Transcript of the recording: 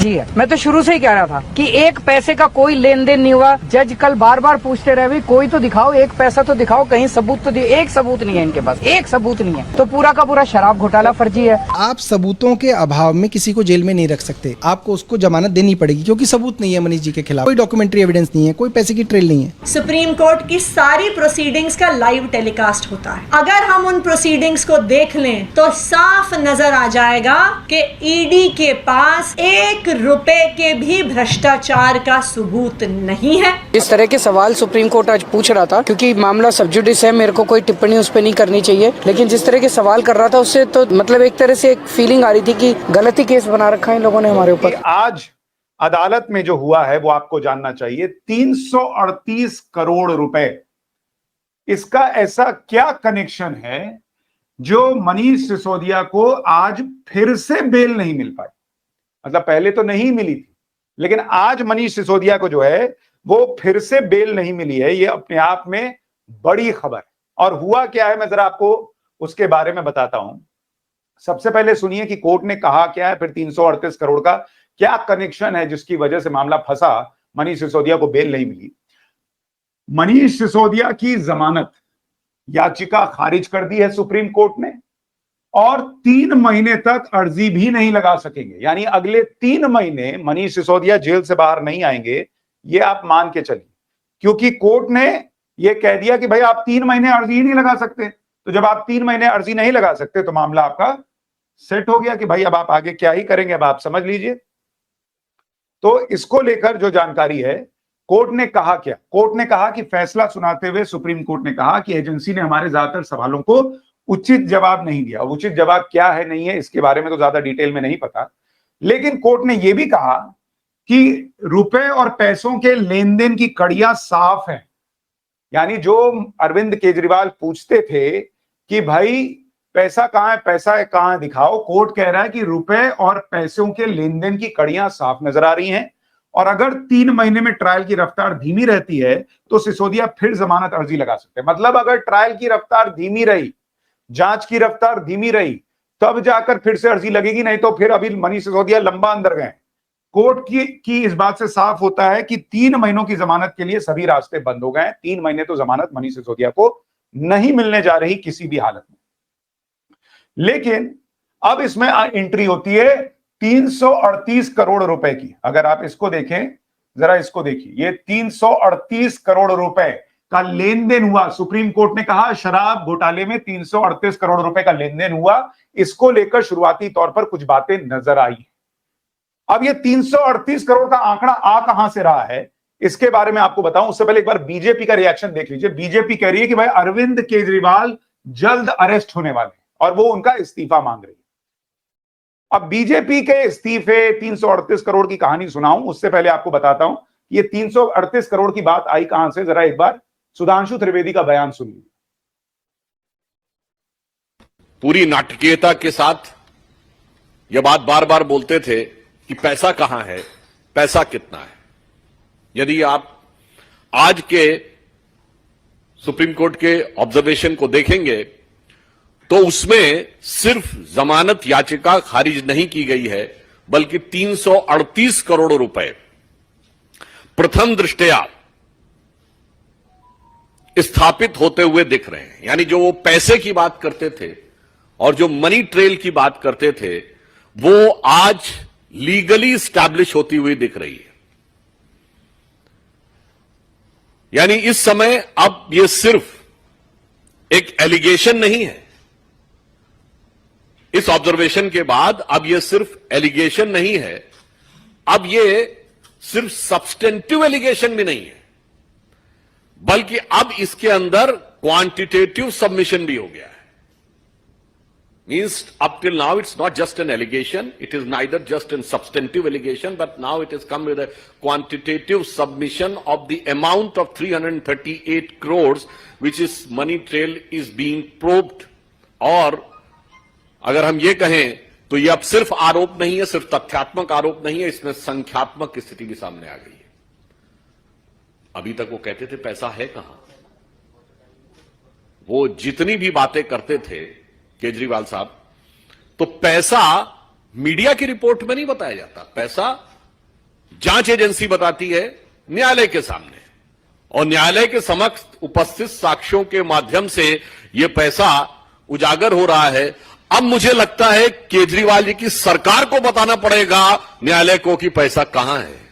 फर्जी है। मैं तो शुरू से ही कह रहा था कि एक पैसे का कोई लेन देन नहीं हुआ। जज कल बार बार पूछते रहे, भाई कोई तो दिखाओ, एक पैसा तो दिखाओ, कहीं सबूत तो दिखाओ। एक सबूत नहीं है इनके पास, एक सबूत नहीं है। तो पूरा का पूरा शराब घोटाला फर्जी है। आप सबूतों के अभाव में किसी को जेल में नहीं रख सकते, आपको उसको जमानत देनी पड़ेगी, क्योंकि सबूत नहीं है मनीष जी के खिलाफ, कोई डॉक्यूमेंट्री एविडेंस नहीं है, कोई पैसे की ट्रेल नहीं है। सुप्रीम कोर्ट की सारी प्रोसीडिंग्स का लाइव टेलीकास्ट होता है। अगर हम उन प्रोसीडिंग्स को देख लें तो साफ नजर आ जाएगा कि ईडी के पास 1 रुपए के भी भ्रष्टाचार का सबूत नहीं है। इस तरह के सवाल सुप्रीम कोर्ट आज पूछ रहा था, क्योंकि मामला सब जुडिस है, मेरे को कोई टिप्पणी उस पर नहीं करनी चाहिए, लेकिन जिस तरह के सवाल कर रहा था उससे तो मतलब एक तरह से एक फीलिंग आ रही थी कि गलत ही केस बना रखा है इन लोगों ने हमारे ऊपर। आज अदालत में जो हुआ है वो आपको जानना चाहिए। 338 करोड़ रुपए, इसका ऐसा क्या कनेक्शन है जो मनीष सिसोदिया को आज फिर से बेल नहीं मिल पाई? मतलब पहले तो नहीं मिली थी, लेकिन आज मनीष सिसोदिया को जो है वो फिर से बेल नहीं मिली है। ये अपने आप में बड़ी खबर है। और हुआ क्या है, मैं जरा आपको उसके बारे में बताता हूं। सबसे पहले सुनिए कि कोर्ट ने कहा क्या है, फिर 338 करोड़ का क्या कनेक्शन है जिसकी वजह से मामला फंसा, मनीष सिसोदिया को बेल नहीं मिली। मनीष सिसोदिया की जमानत याचिका खारिज कर दी है सुप्रीम कोर्ट ने, और 3 महीने तक अर्जी भी नहीं लगा सकेंगे। यानी अगले 3 महीने मनीष सिसोदिया जेल से बाहर नहीं आएंगे, ये आप मान के चलिए, क्योंकि कोर्ट ने ये कह दिया कि भाई आप 3 महीने अर्जी ही नहीं लगा सकते। तो जब आप 3 महीने अर्जी नहीं लगा सकते तो मामला आपका सेट हो गया कि भाई अब आप आगे क्या ही करेंगे, अब आप समझ लीजिए। तो इसको लेकर जो जानकारी है, कोर्ट ने कहा क्या? कोर्ट ने कहा कि फैसला सुनाते हुए सुप्रीम कोर्ट ने कहा कि एजेंसी ने हमारे ज्यादातर सवालों को उचित जवाब नहीं दिया। उचित जवाब क्या है नहीं है इसके बारे में तो ज्यादा डिटेल में नहीं पता, लेकिन कोर्ट ने यह भी कहा कि रुपए और पैसों के लेन देन की कड़ियां साफ हैं। यानी जो अरविंद केजरीवाल पूछते थे कि भाई पैसा कहां है, पैसा कहां है, दिखाओ, कोर्ट कह रहा है कि रुपए और पैसों के लेन देन की कड़ियां साफ नजर आ रही हैं। और अगर 3 महीने में ट्रायल की रफ्तार धीमी रहती है तो सिसोदिया फिर जमानत अर्जी लगा सकते हैं। मतलब अगर ट्रायल की रफ्तार धीमी रही, जांच की रफ्तार धीमी रही, तब जाकर फिर से अर्जी लगेगी, नहीं तो फिर अभी मनीष सिसोदिया लंबा अंदर गए। कोर्ट की इस बात से साफ होता है कि 3 महीनों की जमानत के लिए सभी रास्ते बंद हो गए। 3 महीने तो जमानत मनीष सिसोदिया को नहीं मिलने जा रही किसी भी हालत में। लेकिन अब इसमें एंट्री होती है 338 करोड़ रुपए की। अगर आप इसको देखें, जरा इसको देखिए, ये 338 करोड़ रुपए का लेन देन हुआ। सुप्रीम कोर्ट ने कहा शराब घोटाले में 338 करोड़ रुपए का लेन देन हुआ। इसको लेकर शुरुआती तौर पर कुछ बातें नजर आई। अब ये 338 करोड़ का आंकड़ा आ कहां से रहा है, इसके बारे में आपको बताऊं। उससे पहले एक बार बीजेपी का रिएक्शन देख लीजिए। बीजेपी कह रही है कि भाई अरविंद केजरीवाल जल्द अरेस्ट होने वाले हैं और वो उनका इस्तीफा मांग रही है। अब बीजेपी के इस्तीफे, 338 करोड़ की कहानी सुनाऊं उससे पहले आपको बताता हूं ये 338 करोड़ की बात आई कहां से। जरा एक बार सुधांशु त्रिवेदी का बयान सुनिए। पूरी नाटकीयता के साथ यह बात बार बार बोलते थे कि पैसा कहां है, पैसा कितना है। यदि आप आज के सुप्रीम कोर्ट के ऑब्जर्वेशन को देखेंगे तो उसमें सिर्फ जमानत याचिका खारिज नहीं की गई है, बल्कि 338 करोड़ रुपए प्रथम दृष्टया स्थापित होते हुए दिख रहे हैं। यानी जो वो पैसे की बात करते थे और जो मनी ट्रेल की बात करते थे, वो आज लीगली स्टैब्लिश होती हुई दिख रही है। यानी इस समय अब ये सिर्फ एक एलिगेशन नहीं है। इस ऑब्जर्वेशन के बाद अब यह सिर्फ एलिगेशन नहीं है, अब यह सिर्फ सब्सटेंटिव एलिगेशन भी नहीं है, बल्कि अब इसके अंदर क्वांटिटेटिव सबमिशन भी हो गया है। Means up till now it's not just an allegation, it is neither just an substantive allegation, but now it is come with a quantitative submission of the amount of 338 crores which is money trail is being probed। और अगर हम ये कहें तो ये अब सिर्फ आरोप नहीं है, सिर्फ तथ्यात्मक आरोप नहीं है, इसमें संख्यात्मक स्थिति भी सामने आ गई है। अभी तक वो कहते थे पैसा है कहां। वो जितनी भी बातें करते थे केजरीवाल साहब, तो पैसा मीडिया की रिपोर्ट में नहीं बताया जाता, पैसा जांच एजेंसी बताती है न्यायालय के सामने, और न्यायालय के समक्ष उपस्थित साक्ष्यों के माध्यम से यह पैसा उजागर हो रहा है। अब मुझे लगता है केजरीवाल जी की सरकार को बताना पड़ेगा न्यायालय को कि पैसा कहां है।